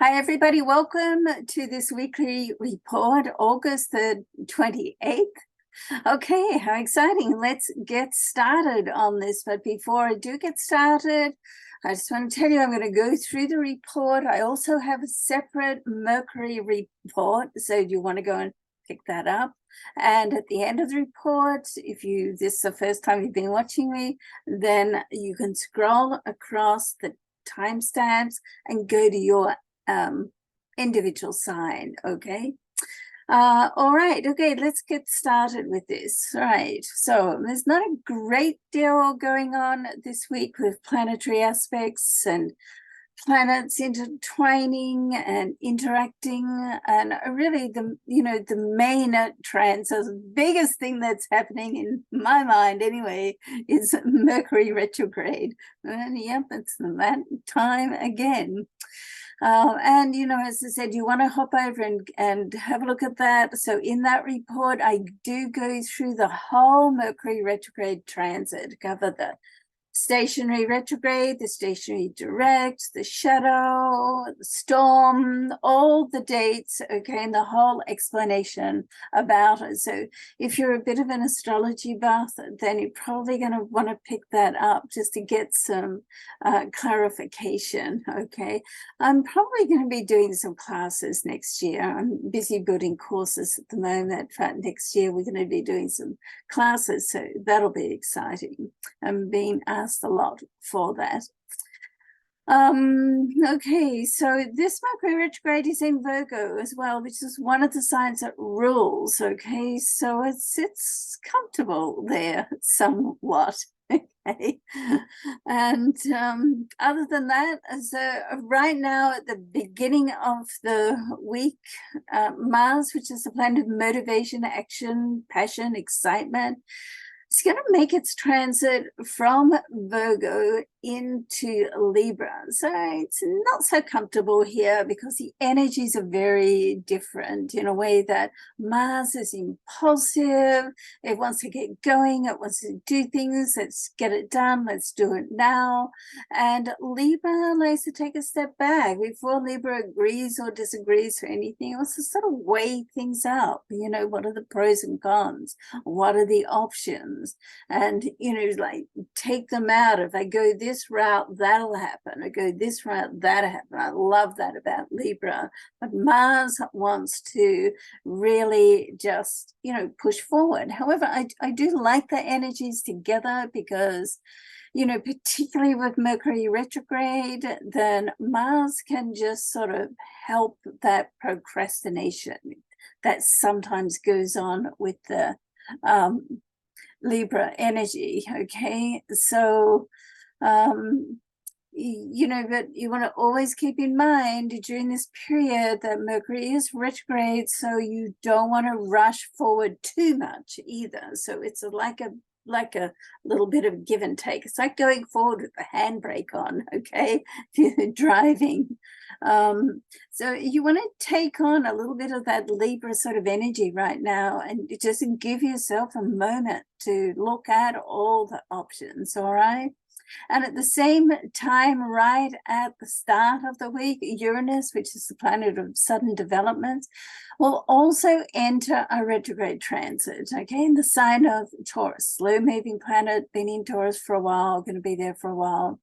Hi, everybody. Welcome to this weekly report, August the 28th. Okay, how exciting. Let's get started on this. But before I do get started, I just want to tell you I'm going to go through the report. I also have a separate Mercury report, so you want to go and pick that up. And at the end of the report, if this is the first time you've been watching me, then you can scroll across the timestamps and go to your individual sign. Okay. All right. Okay, let's get started with this. All right. So there's not a great deal going on this week with planetary aspects and planets intertwining and interacting, and really the main transit, the biggest thing that's happening in my mind anyway is Mercury retrograde. And yep, it's that time again. And as I said, you want to hop over and have a look at that. So in that report, I do go through the whole Mercury retrograde transit, cover the stationary retrograde, the stationary direct, the shadow, the storm, all the dates, okay, and the whole explanation about it. So if you're a bit of an astrology buff, then you're probably going to want to pick that up just to get some clarification, okay. I'm probably going to be doing some classes next year. I'm busy building courses at the moment. For next year, we're going to be doing some classes, so that'll be exciting. I'm being asked a lot for that. Okay, so this Mercury retrograde is in Virgo as well, which is one of the signs that rules. Okay, so it's comfortable there somewhat. Okay, and other than that, right now at the beginning of the week, Mars, which is the planet of motivation, action, passion, excitement, it's going to make its transit from Virgo into Libra. So it's not so comfortable here because the energies are very different in a way that Mars is impulsive. It wants to get going. It wants to do things. Let's get it done. Let's do it now. And Libra likes to take a step back before Libra agrees or disagrees for anything. It wants to sort of weigh things out. What are the pros and cons? What are the options? And like take them out. If I go this route, that'll happen. I go this route, that'll happen. I love that about Libra. But Mars wants to really just push forward. However, I do like the energies together because particularly with Mercury retrograde, then Mars can just sort of help that procrastination that sometimes goes on with the Libra energy. Okay, so but you want to always keep in mind during this period that Mercury is retrograde, so you don't want to rush forward too much either. So it's like a little bit of give and take. It's like going forward with the handbrake on, okay, if you're driving. So you want to take on a little bit of that Libra sort of energy right now and just give yourself a moment to look at all the options, all right? And at the same time, right at the start of the week, Uranus, which is the planet of sudden developments, will also enter a retrograde transit, okay, in the sign of Taurus. Slow-moving planet, been in Taurus for a while, going to be there for a while.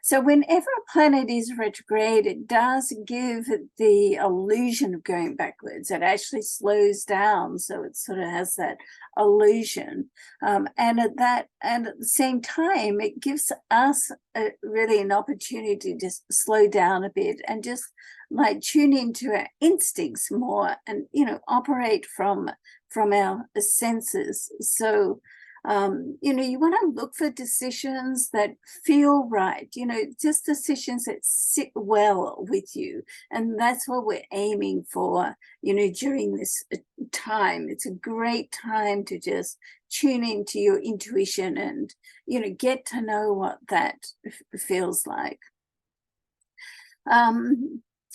So whenever a planet is retrograde, it does give the illusion of going backwards. It actually slows down, so it sort of has that illusion. And at the same time, it gives us really an opportunity to just slow down a bit and just like tune into our instincts more and operate from our senses. So you want to look for decisions that feel right, just decisions that sit well with you. And that's what we're aiming for, during this time. It's a great time to just tune into your intuition and, get to know what that feels like.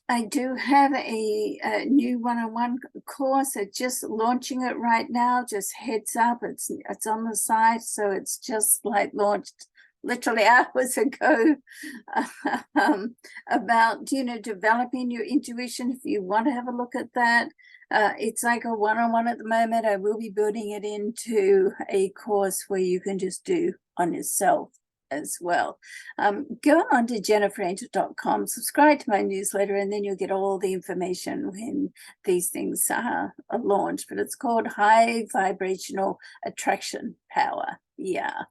I do have a new one-on-one course. I'm just launching it right now. Just heads up, it's on the site, so it's just like launched literally hours ago about, you know, developing your intuition. If you want to have a look at that, it's like a one-on-one at the moment. I will be building it into a course where you can just do on yourself as well. Go on to jenniferangel.com, subscribe to my newsletter, and then you'll get all the information when these things are launched. But it's called High Vibrational Attraction Power. Yeah.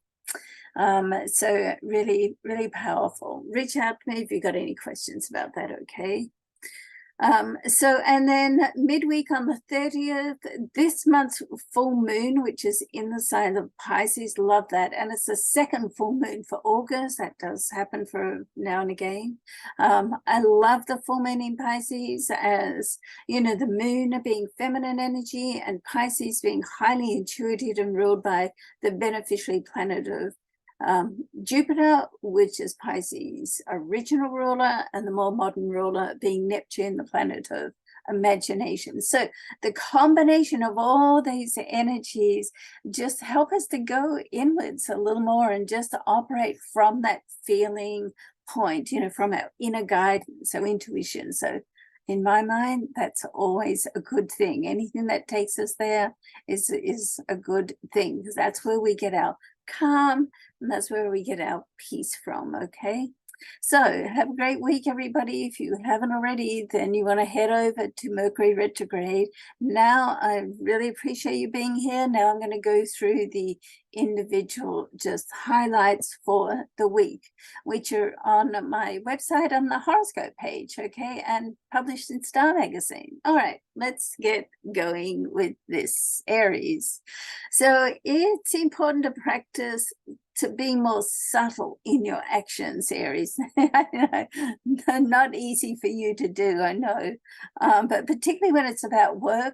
So really, really powerful. Reach out to me if you've got any questions about that, okay? And then midweek on the 30th, this month's full moon, which is in the sign of Pisces, love that. And it's the second full moon for August. That does happen for now and again. I love the full moon in Pisces, as, you know, the moon being feminine energy and Pisces being highly intuitive and ruled by the beneficiary planet of Jupiter, which is Pisces' original ruler, and the more modern ruler being Neptune, the planet of imagination. So the combination of all these energies just help us to go inwards a little more and just to operate from that feeling point, you know, from our inner guidance, so intuition. So in my mind, that's always a good thing. Anything that takes us there is a good thing, because that's where we get our calm, and that's where we get our peace from. Okay, so have a great week, everybody. If you haven't already, then you want to head over to Mercury retrograde. Now, I really appreciate you being here. Now I'm going to go through the individual just highlights for the week, which are on my website on the horoscope page, okay, and published in Star Magazine. All right, let's get going with this, Aries. So it's important to practice to be more subtle in your actions, Aries. Not easy for you to do, I know, but particularly when it's about work,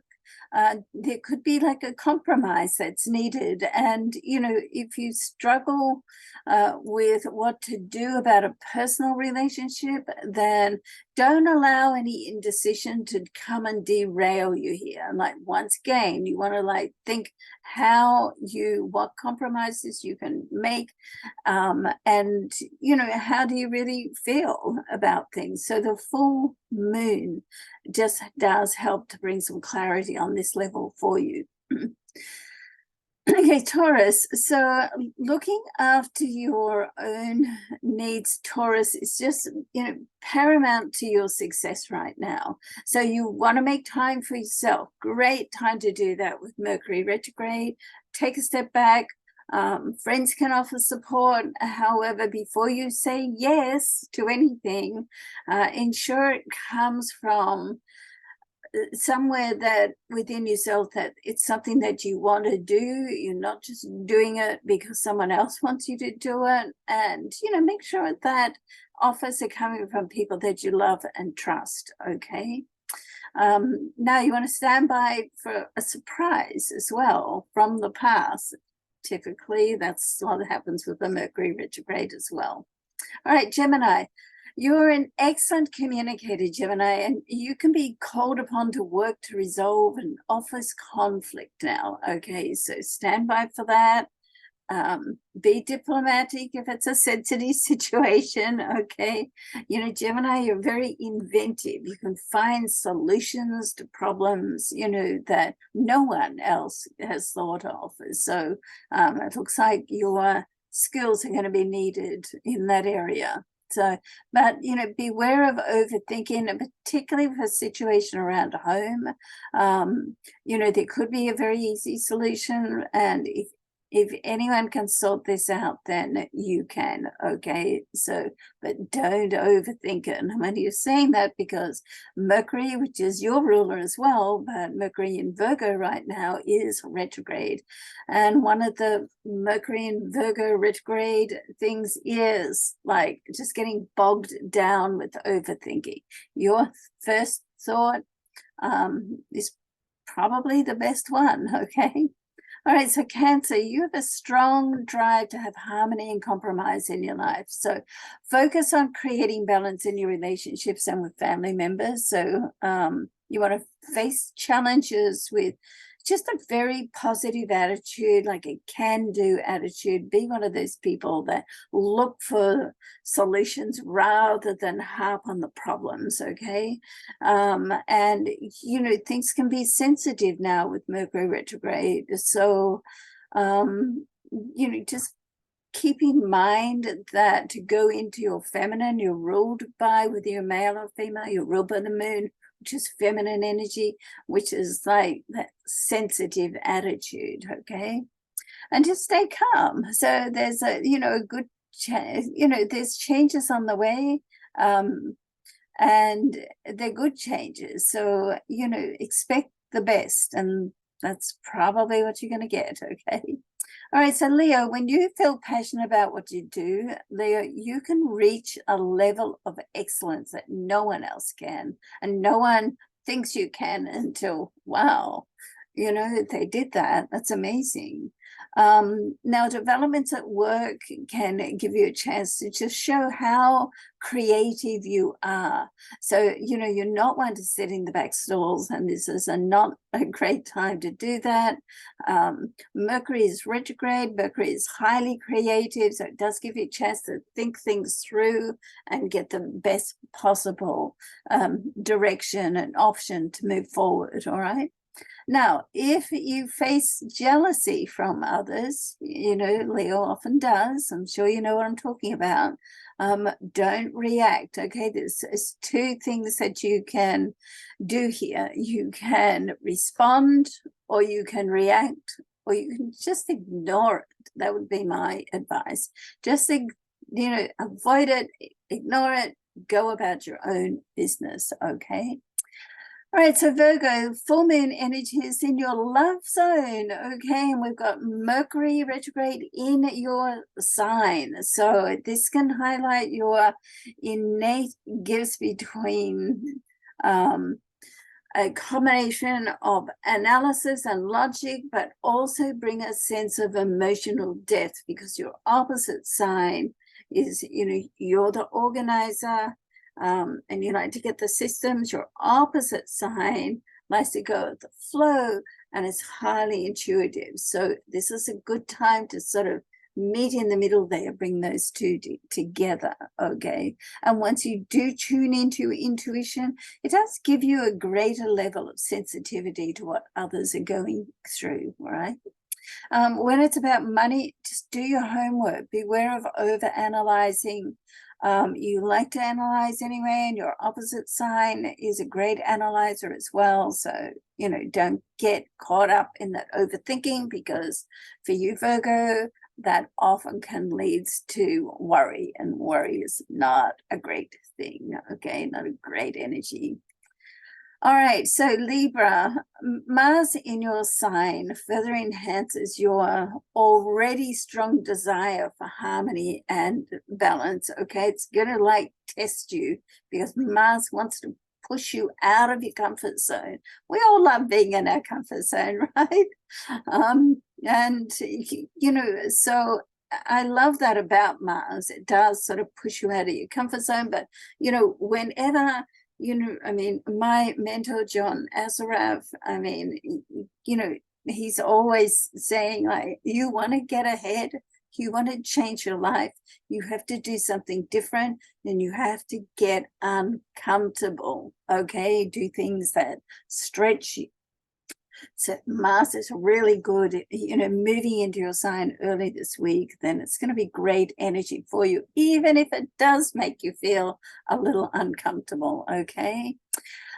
there could be like a compromise that's needed. And, you know, if you struggle with what to do about a personal relationship, then don't allow any indecision to come and derail you here. Like, once again, you want to like think what compromises you can make, and, you know, how do you really feel about things. So the full moon just does help to bring some clarity on this level for you. Okay, Taurus, so looking after your own needs, Taurus, is just, you know, paramount to your success right now. So you want to make time for yourself. Great time to do that with Mercury retrograde. Take a step back. Friends can offer support. However, before you say yes to anything, ensure it comes from somewhere that within yourself, that it's something that you want to do. You're not just doing it because someone else wants you to do it. And, you know, make sure that offers are coming from people that you love and trust. Okay. Now you want to stand by for a surprise as well from the past. Typically, that's what happens with the Mercury retrograde as well. All right, Gemini. You're an excellent communicator, Gemini, and you can be called upon to work to resolve an office conflict now. Okay, so stand by for that. Be diplomatic if it's a sensitive situation. Okay, you know, Gemini, you're very inventive. You can find solutions to problems, you know, that no one else has thought of. So it looks like your skills are going to be needed in that area. So, but, you know, beware of overthinking, and particularly for a situation around home. You know, there could be a very easy solution, and if anyone can sort this out, then you can. Okay, so, but don't overthink it. And I'm only saying that because Mercury, which is your ruler as well, but Mercury in Virgo right now is retrograde. And one of the Mercury in Virgo retrograde things is like just getting bogged down with overthinking. Your first thought is probably the best one. Okay. All right, so Cancer, you have a strong drive to have harmony and compromise in your life. So focus on creating balance in your relationships and with family members. So you want to face challenges with just a very positive attitude, like a can-do attitude. Be one of those people that look for solutions rather than harp on the problems, okay? And, you know, things can be sensitive now with Mercury retrograde. So, you know, just keep in mind that to go into your feminine, you're ruled by, whether you're male or female, you're ruled by the moon, which is feminine energy, which is like that sensitive attitude, okay? And just stay calm. So there's a, you know, a good, you know, there's changes on the way, and they're good changes. So, you know, expect the best, and that's probably what you're going to get, okay? All right, so Leo, when you feel passionate about what you do, Leo, you can reach a level of excellence that no one else can, and no one thinks you can until, wow, you know, they did that. That's amazing. Now, developments at work can give you a chance to just show how creative you are. So, you know, you're not one to sit in the back stalls, and this is not a great time to do that. Mercury is retrograde. Mercury is highly creative, so it does give you a chance to think things through and get the best possible direction and option to move forward, all right? Now, if you face jealousy from others, you know, Leo often does, I'm sure you know what I'm talking about, don't react, okay? There's two things that you can do here. You can respond, or you can react, or you can just ignore it. That would be my advice. Just, you know, avoid it, ignore it, go about your own business, okay? All right, so Virgo, full moon energy is in your love zone, okay? And we've got Mercury retrograde in your sign. So this can highlight your innate gifts between a combination of analysis and logic, but also bring a sense of emotional depth, because your opposite sign is, you know, you're the organizer, and you like to get the systems. Your opposite sign likes to go with the flow and is highly intuitive. So this is a good time to sort of meet in the middle there, bring those two together, okay? And once you do tune into intuition, it does give you a greater level of sensitivity to what others are going through, right? When it's about money, just do your homework. Beware of over-analyzing. You like to analyze anyway, and your opposite sign is a great analyzer as well. So, you know, don't get caught up in that overthinking, because for you, Virgo, that often can lead to worry, and worry is not a great thing, okay? Not a great energy. All right, so Libra, Mars in your sign further enhances your already strong desire for harmony and balance, okay? It's gonna like test you, because Mars wants to push you out of your comfort zone. We all love being in our comfort zone, right? And, you know, so I love that about Mars. It does sort of push you out of your comfort zone, but, you know, whenever, you know, I mean, my mentor, John Assaraf, I mean, you know, he's always saying, like, you want to get ahead, you want to change your life, you have to do something different, and you have to get uncomfortable, okay? Do things that stretch you. So Mars is really good, you know, moving into your sign early this week, then it's going to be great energy for you, even if it does make you feel a little uncomfortable, okay?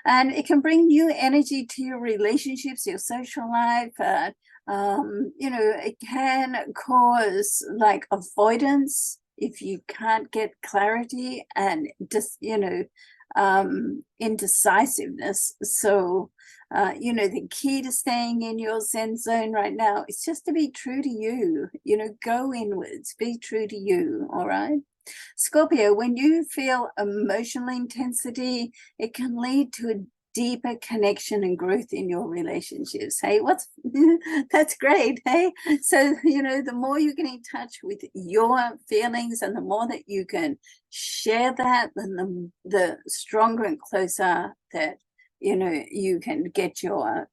And it can bring new energy to your relationships, your social life. You know, it can cause like avoidance if you can't get clarity, and just, you know, indecisiveness. So, you know, the key to staying in your Zen zone right now is just to be true to you, you know, go inwards, be true to you, all right? Scorpio, when you feel emotional intensity, it can lead to a deeper connection and growth in your relationships. Hey, that's great, hey? So, you know, the more you get in touch with your feelings, and the more that you can share that, then the stronger and closer that, you know, you can get your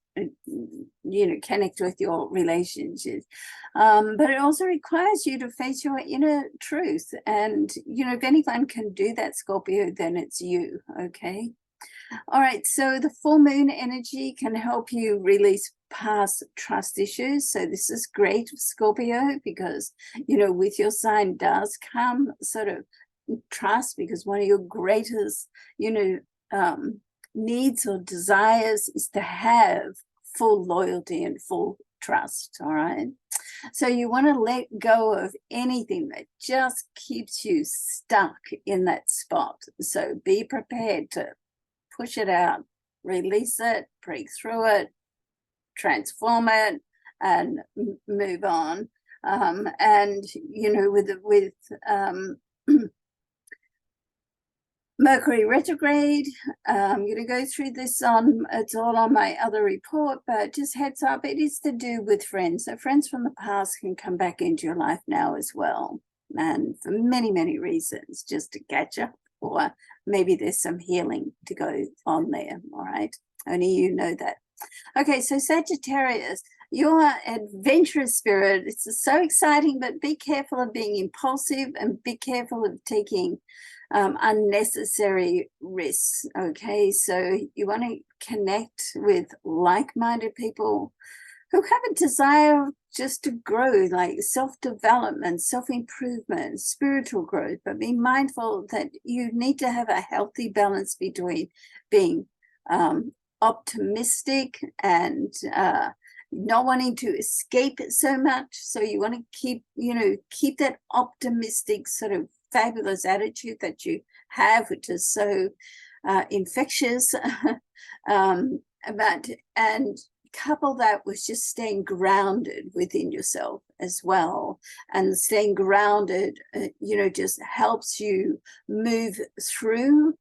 you know, connect with your relationships. But it also requires you to face your inner truth. And, you know, if anyone can do that, Scorpio, then it's you, okay? All right, so the full moon energy can help you release past trust issues. So this is great, Scorpio, because, you know, with your sign does come sort of trust, because one of your greatest, you know, needs or desires is to have full loyalty and full trust. All right, so you want to let go of anything that just keeps you stuck in that spot. So be prepared to push it out, release it, break through it, transform it, and move on. And you know, with Mercury retrograde, I'm going to go through this on, it's all on my other report, but just heads up, it is to do with friends. So friends from the past can come back into your life now as well. And for many, many reasons, just to catch up, or maybe there's some healing to go on there. All right. Only you know that. Okay. So Sagittarius, your adventurous spirit, it's so exciting, but be careful of being impulsive and be careful of taking unnecessary risks. Okay, so you want to connect with like-minded people who have a desire just to grow, like self-development, self-improvement, spiritual growth, but be mindful that you need to have a healthy balance between being optimistic and not wanting to escape it so much. So you want to keep, you know, keep that optimistic sort of fabulous attitude that you have, which is so infectious, and couple that with just staying grounded within yourself as well. And staying grounded, you know, just helps you move through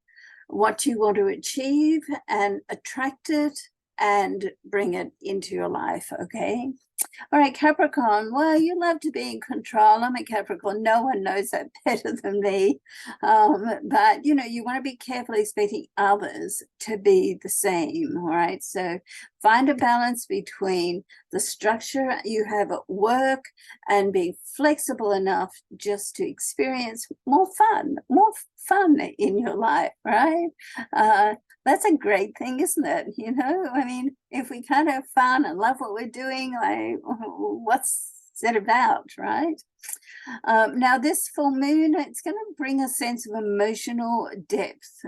what you want to achieve and attract it and bring it into your life. Okay. All right, Capricorn, well, you love to be in control. I'm a Capricorn. No one knows that better than me. But, you know, you want to be careful expecting others to be the same. All right, so find a balance between the structure you have at work and being flexible enough just to experience more fun in your life, right? That's a great thing, isn't it? You know, I mean, if we kind of have fun and love what we're doing, like, what's it about, right? Now, this full moon, it's going to bring a sense of emotional depth,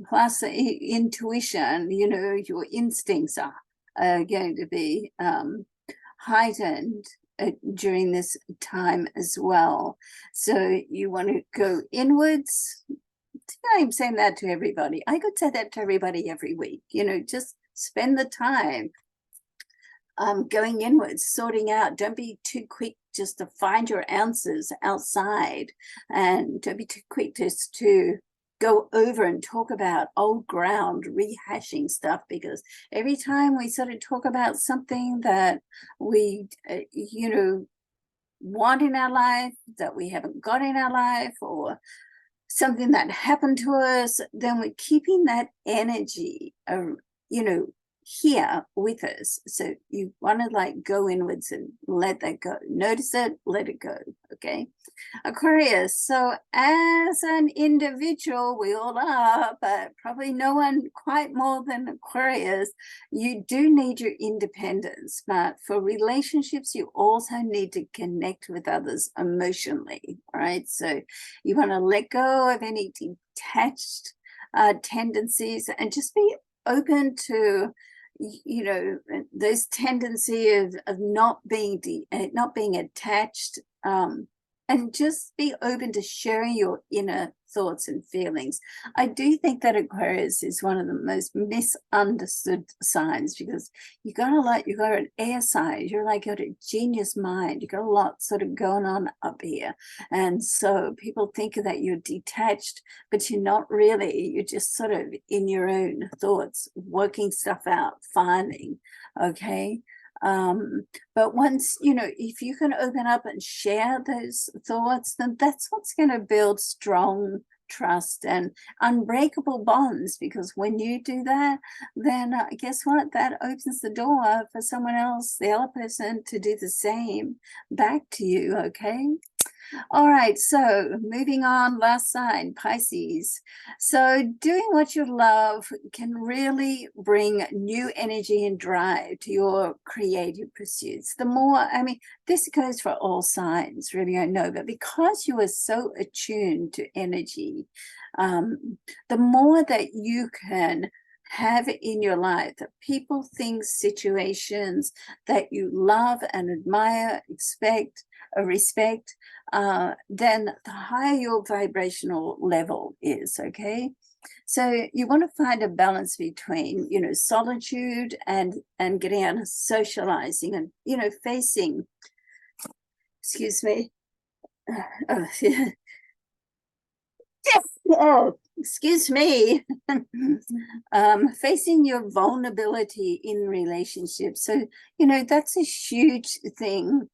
plus intuition. You know, your instincts are going to be heightened during this time as well. So you want to go inwards. I'm saying that to everybody. I could say that to everybody every week. You know, just spend the time going inwards, sorting out. Don't be too quick just to find your answers outside, and don't be too quick just to go over and talk about old ground, rehashing stuff, because every time we sort of talk about something that we, you know, want in our life, that we haven't got in our life, or something that happened to us, then we're keeping that energy, you know, here with us. So you want to like go inwards and let that go. Notice it, let it go. Okay. Aquarius. So as an individual, we all are, but probably no one quite more than Aquarius. You do need your independence, but for relationships, you also need to connect with others emotionally. All right. So you want to let go of any detached tendencies and just be open to, you know, those tendency of not being attached, and just be open to sharing your inner thoughts and feelings. I do think that Aquarius is one of the most misunderstood signs, because you got an air sign. You're like got a genius mind. You got a lot sort of going on up here, and so people think that you're detached, but you're not really. You're just sort of in your own thoughts, working stuff out, finding. Okay. But once, you know, if you can open up and share those thoughts, then that's what's going to build strong trust and unbreakable bonds, because when you do that, then guess what? That opens the door for someone else, the other person, to do the same back to you, okay? All right, so moving on, last sign, Pisces. So doing what you love can really bring new energy and drive to your creative pursuits. The more, I mean, this goes for all signs, really, I know, but because you are so attuned to energy, the more that you can have in your life, the people, things, situations that you love and admire, expect, respect, then the higher your vibrational level is, okay? So you want to find a balance between, you know, solitude and getting out and socializing and, you know, facing, excuse me, oh, excuse me, facing your vulnerability in relationships. So, you know, that's a huge thing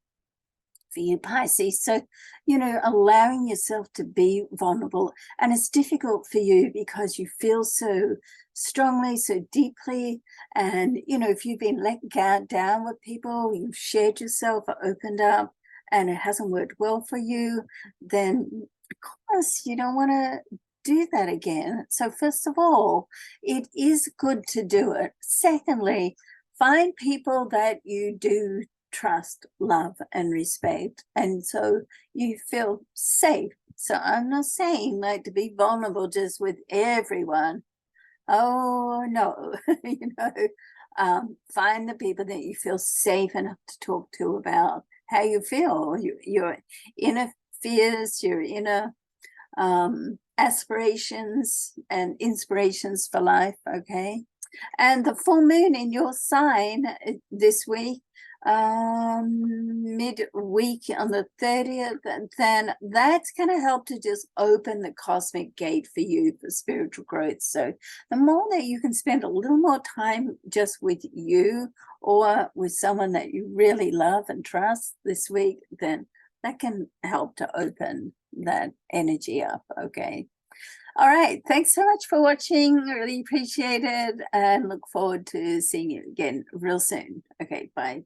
for you, Pisces. So, you know, allowing yourself to be vulnerable. And it's difficult for you because you feel so strongly, so deeply. And, you know, if you've been let down with people, you've shared yourself or opened up, and it hasn't worked well for you, then of course you don't want to do that again. So first of all, it is good to do it. Secondly, find people that you do trust, love, and respect, and so you feel safe. So I'm not saying like to be vulnerable just with everyone. Oh no. You know, find the people that you feel safe enough to talk to about how you feel, your inner fears, your inner aspirations and inspirations for life, okay? And the full moon in your sign this week, midweek on the 30th, then that's going to help to just open the cosmic gate for you for spiritual growth. So the more that you can spend a little more time just with you or with someone that you really love and trust this week, then that can help to open that energy up, okay? All right, thanks so much for watching. Really appreciate it and look forward to seeing you again real soon. Okay, bye.